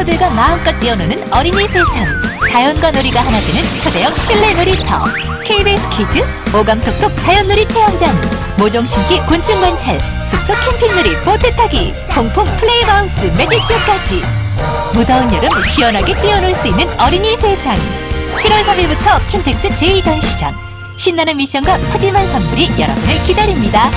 캐릭터들과 마음껏 뛰어노는 어린이 세상. 자연과 놀이가 하나 되는 초대형 실내 놀이터. KBS 키즈 오감톡톡 자연놀이 체험장. 모종 신기 곤충 관찰, 숲속 캠핑놀이 보트 타기, 퐁퐁 플레이마우스 매직쇼까지. 무더운 여름 시원하게 뛰어놀 수 있는 어린이 세상. 7월 3일부터 킨텍스 제2전시장. 신나는 미션과 푸짐한 선물이 여러분을 기다립니다.